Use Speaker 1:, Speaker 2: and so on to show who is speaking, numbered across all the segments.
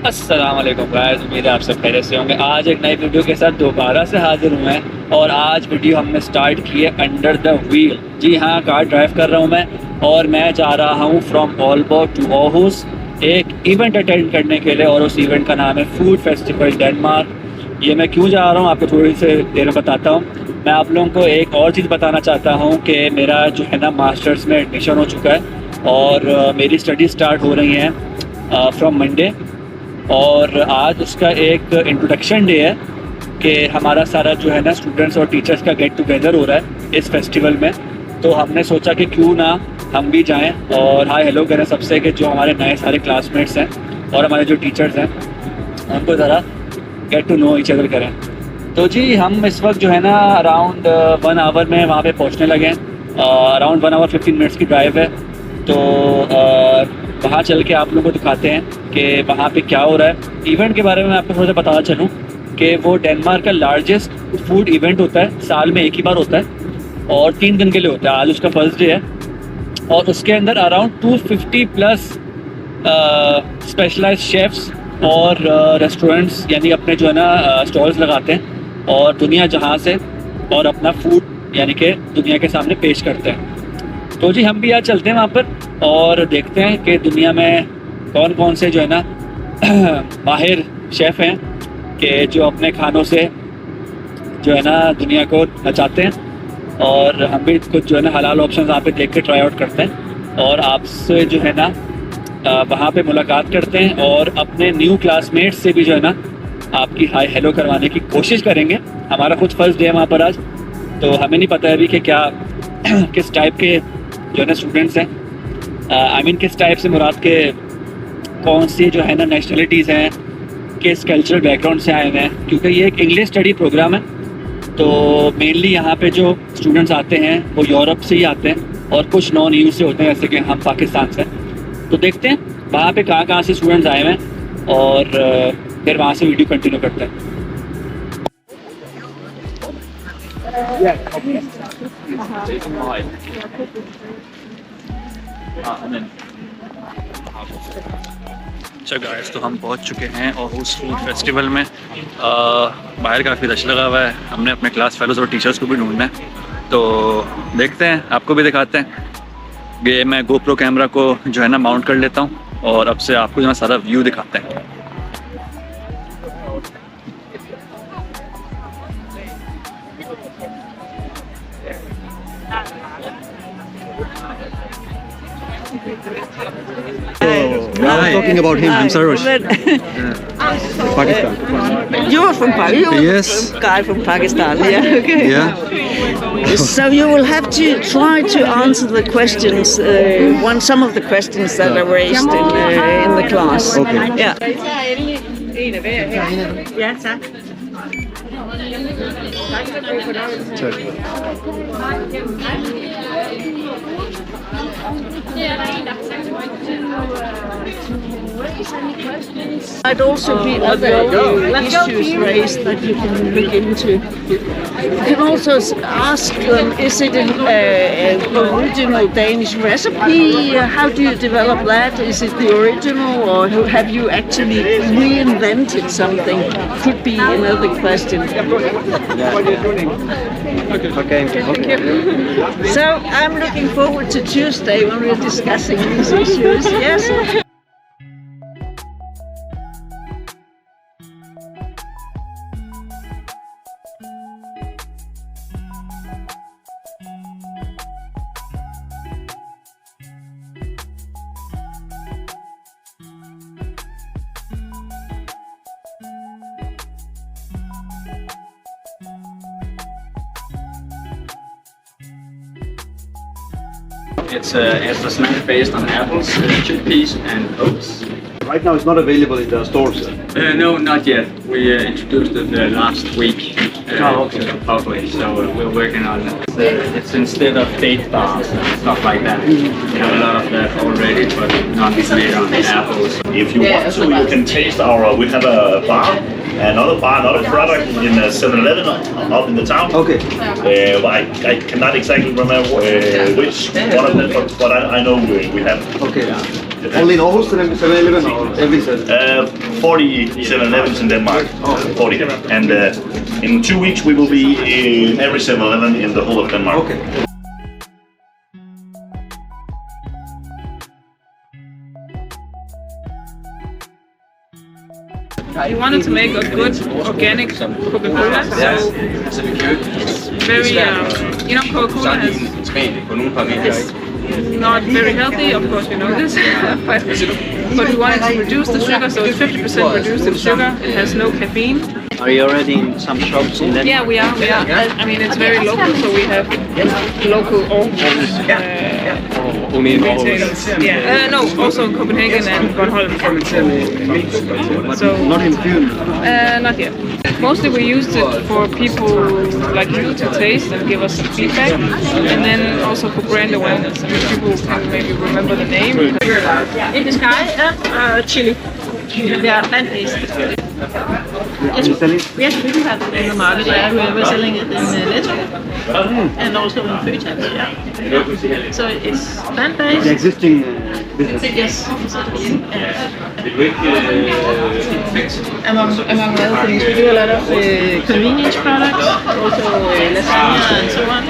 Speaker 1: अस्सलाम वालेकुम गाइस, उम्मीद है आप सब खैरियत से होंगे। आज एक नई वीडियो के साथ दोबारा से हाजिर हुए हैं और आज वीडियो हमने स्टार्ट की है अंडर द व्हील। जी हाँ, कार ड्राइव कर रहा हूँ मैं और मैं जा रहा हूँ फ्रॉम ऑलबोर्ग टू ऑहूस एक इवेंट अटेंड करने के लिए और उस इवेंट का नाम है फूड फेस्टिवल डेनमार्क। ये मैं क्यों जा रहा हूँ आपको थोड़ी सी देर में बताता हूँ। मैं आप लोगों को एक और चीज़ बताना चाहता हूँ कि मेरा जो है ना मास्टर्स में एडमिशन हो चुका है और मेरी स्टडी स्टार्ट हो रही हैं फ्रॉम मंडे। और आज उसका एक इंट्रोडक्शन डे है कि हमारा सारा जो है ना स्टूडेंट्स और टीचर्स का गेट टुगेदर हो रहा है इस फेस्टिवल में। तो हमने सोचा कि क्यों ना हम भी जाएं और हाय हेलो करें सबसे कि जो हमारे नए सारे क्लासमेट्स हैं और हमारे जो टीचर्स हैं उनको ज़रा get to know each other करें। तो जी हम इस वक्त जो है ना अराउंड 1 आवर में वहाँ पे पहुँचने लगे हैं। अराउंड 1 आवर 15 मिनट्स की ड्राइव है। तो वहाँ चल के आप लोगों को दिखाते हैं कि वहाँ पे क्या हो रहा है। इवेंट के बारे में मैं आपको थोड़ा सा बताना चलूँ कि वो डेनमार्क का लार्जेस्ट फूड इवेंट होता है, साल में एक ही बार होता है और 3 दिन के लिए होता है। आज उसका फर्स्ट डे है और उसके अंदर अराउंड 250 प्लस स्पेशलाइज्ड शेफ्स और रेस्टोरेंट्स यानी अपने जो है ना स्टॉल्स लगाते हैं और दुनिया जहाँ से और अपना फूड यानी कि दुनिया के सामने पेश करते हैं। तो जी हम भी आज चलते हैं वहाँ पर और देखते हैं कि दुनिया में कौन कौन से जो है ना माहिर शेफ़ हैं कि जो अपने खानों से जो है ना दुनिया को नचाते हैं। और हम भी कुछ जो है ना हलाल ऑप्शन वहाँ पे देख के ट्राई आउट करते हैं और आपसे जो है ना वहाँ पे मुलाकात करते हैं और अपने न्यू क्लासमेट्स से भी जो है ना आपकी हाय हेलो करवाने की कोशिश करेंगे। हमारा खुद फर्स्ट डे है वहाँ पर आज, तो हमें नहीं पता है अभी कि क्या किस टाइप के जो है ना स्टूडेंट्स हैं। आई मीन किस टाइप से मुराद के कौन सी जो है ना नेशनलिटीज़ हैं, किस कल्चरल बैकग्राउंड से आए हुए हैं, क्योंकि ये एक इंग्लिश स्टडी प्रोग्राम है। तो मेनली यहाँ पे जो स्टूडेंट्स आते हैं वो यूरोप से ही आते हैं और कुछ नॉन यूज से होते हैं जैसे कि हम पाकिस्तान से। तो देखते हैं वहाँ पे कहाँ से स्टूडेंट्स आए हुए हैं और फिर वहाँ से वीडियो कंटिन्यू करते हैं। अच्छा गाइस, तो हम पहुंच चुके हैं ऑहूस फूड फेस्टिवल में। बाहर काफ़ी रश लगा हुआ है। हमने अपने क्लास फेलोज़ और टीचर्स को भी ढूंढना है, तो देखते हैं, आपको भी दिखाते हैं। ये मैं गोप्रो कैमरा को जो है ना माउंट कर लेता हूँ और अब से आपको जो है सारा व्यू दिखाते हैं।
Speaker 2: Now talking about him, I'm Sarosh. Pakistan.
Speaker 3: You're from Pakistan?
Speaker 2: Yes.
Speaker 3: Guy from Pakistan, yeah. Okay.
Speaker 2: Yeah.
Speaker 3: So you will have to try to answer the questions, some of the questions that are raised in the class.
Speaker 2: Okay.
Speaker 3: Yeah. Ja, tak. Might also be other issues raised that you can look into. You can also ask them, is it an original Danish recipe? How do you develop that? Is it the original or have you actually reinvented something? Could be another question.
Speaker 2: Okay.
Speaker 3: So I'm looking forward to Tuesday when we're discussing these issues. Yes.
Speaker 1: It's a based on apples, chickpeas and oats.
Speaker 2: Right now it's not available in the stores.
Speaker 1: No, not yet. We introduced it last week
Speaker 2: okay.
Speaker 1: to the public, so we're working on it. It's instead of date bars and stuff like that. We have a lot of that already, but not made on apples.
Speaker 4: If you want to, you can taste our. We have a bar, another product in 7-Eleven up in the town.
Speaker 2: Okay.
Speaker 4: I cannot exactly remember which one of them, but I know we have.
Speaker 2: Okay. Only in Aarhus 7-Eleven or every
Speaker 4: 40 7-Elevens in Denmark. 40. And in 2 weeks we will be in every 7-Eleven in the whole of Denmark.
Speaker 2: Okay.
Speaker 5: We wanted to make a good organic Coca-Cola, so it's very, Coca-Cola is not very healthy, of course we know this, but we wanted to reduce the sugar, so it's 50% reduced in sugar, it has no caffeine.
Speaker 6: Are you already in some shops in Denmark?
Speaker 5: Yeah, we are. I mean, it's very local, so we have local
Speaker 6: Only in
Speaker 5: retailers. Yeah. No, also in Copenhagen and Bornholm.
Speaker 2: But not in Fyn.
Speaker 5: Not yet. Mostly we used it for people like you to taste and give us some feedback, and then also for brand awareness. I mean, people can maybe remember the name.
Speaker 3: In the sky, chili. They are plant-based.
Speaker 2: Are you selling?
Speaker 3: Yes, we do have it in the market. Yeah, we're selling it in Netto and also in Føtex. Yeah. So it's plant-based.
Speaker 2: The existing business.
Speaker 3: Yes. Among other things, we do a lot of convenience products, also lasagna and so on.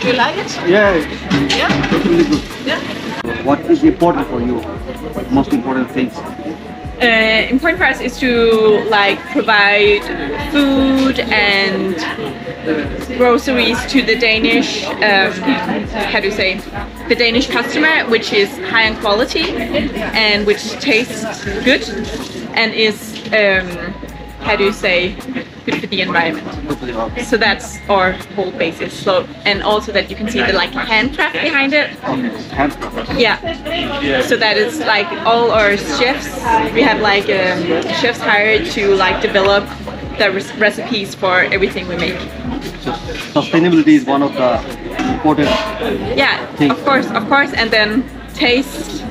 Speaker 3: Do you like it?
Speaker 2: Yeah.
Speaker 3: Yeah.
Speaker 2: Totally good.
Speaker 3: Yeah.
Speaker 2: What is important for you? Most important things.
Speaker 7: Important for us is to provide food and groceries to the Danish, the Danish customer, which is high in quality and which tastes good and is, good for the environment. So that's our whole basis. So, and also that you can see the handcraft behind it.
Speaker 2: Handcraft.
Speaker 7: Yeah. So that is all our chefs. We have chefs hired to develop the recipes for everything we make.
Speaker 2: So sustainability is one of the important.
Speaker 7: Yeah,
Speaker 2: things.
Speaker 7: of course, and then taste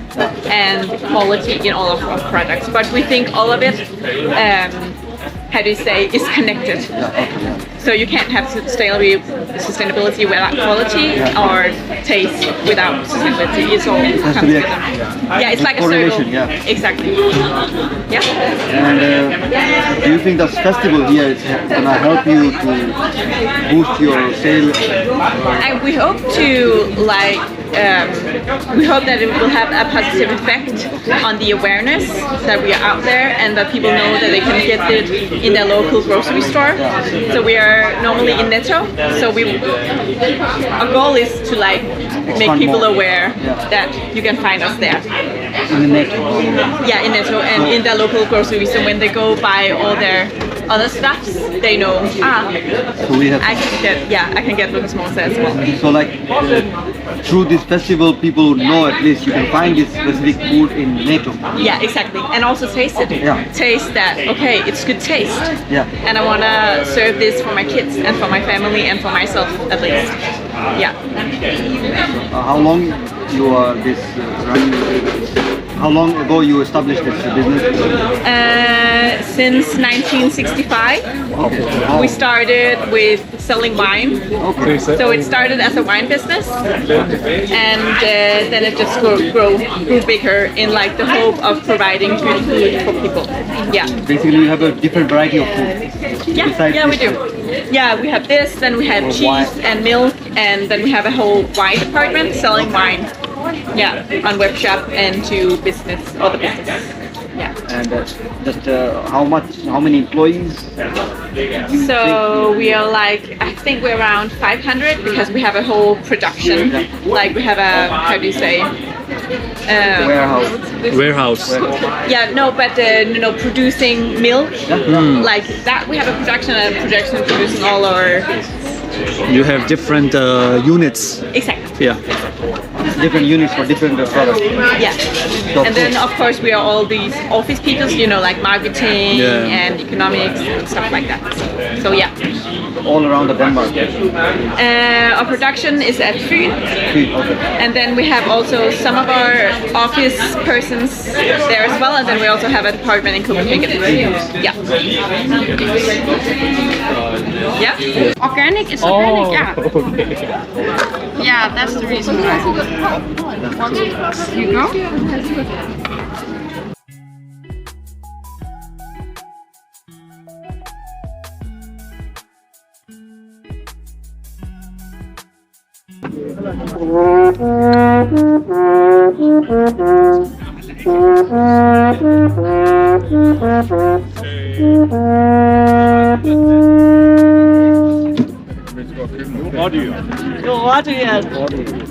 Speaker 7: and quality in all of our products. But we think all of it, is connected. So you can't have sustainability without quality or taste without sustainability. It's all comes
Speaker 2: to be
Speaker 7: together. Yeah, it's like a circle.
Speaker 2: correlation, yeah.
Speaker 7: Exactly. Yeah.
Speaker 2: And do you think that festival here is gonna help you to boost your sales?
Speaker 7: And we hope to we hope that it will have a positive effect on the awareness that we are out there and that people know that they can get it in their local grocery store. So we are normally in Netto. So our goal is to make people aware that you can find us there.
Speaker 2: In the Netto.
Speaker 7: Yeah, in Netto and in their local grocery. So when they go buy all their other stuffs, they know,
Speaker 2: So we have.
Speaker 7: I can get Lucas Mose as well.
Speaker 2: So through this festival, people would know at least you can find this specific food in Netto.
Speaker 7: Yeah, exactly. And also taste it.
Speaker 2: Yeah.
Speaker 7: Taste that, okay, it's good taste.
Speaker 2: Yeah.
Speaker 7: And I want to serve this for my kids and for my family and for myself at least. Yeah.
Speaker 2: How long you are this running? How long ago you established this business?
Speaker 7: Since 1965.
Speaker 2: Okay.
Speaker 7: We started with selling wine.
Speaker 2: Okay.
Speaker 7: So it started as a wine business, and then it just grew bigger in the hope of providing good food for people. Yeah.
Speaker 2: Basically, you have a different variety of food.
Speaker 7: Yeah, we do. Yeah, we have this, then we have cheese and milk, and then we have a whole wine department selling wine. Yeah, on web shop and to other business. Yeah.
Speaker 2: And how many employees?
Speaker 7: So we are I think we're around 500 because we have a whole production. We have a,
Speaker 2: Warehouse.
Speaker 7: Yeah, no, but producing milk. Like that, we have a production producing all our.
Speaker 6: You have different units.
Speaker 7: Exactly.
Speaker 6: Yeah.
Speaker 2: Different units for different products.
Speaker 7: Yeah. And then of course we are all these office people, like marketing and economics and stuff like that. So yeah.
Speaker 2: All around the Denmark.
Speaker 7: Our production is at Fyn.
Speaker 2: Okay.
Speaker 7: And then we have also some of our office persons there as well, and then we also have a department in Copenhagen. Yeah. Yeah.
Speaker 3: Organic is organic, yeah.
Speaker 5: Yeah, that's the reason why. You go?
Speaker 3: Rådyr.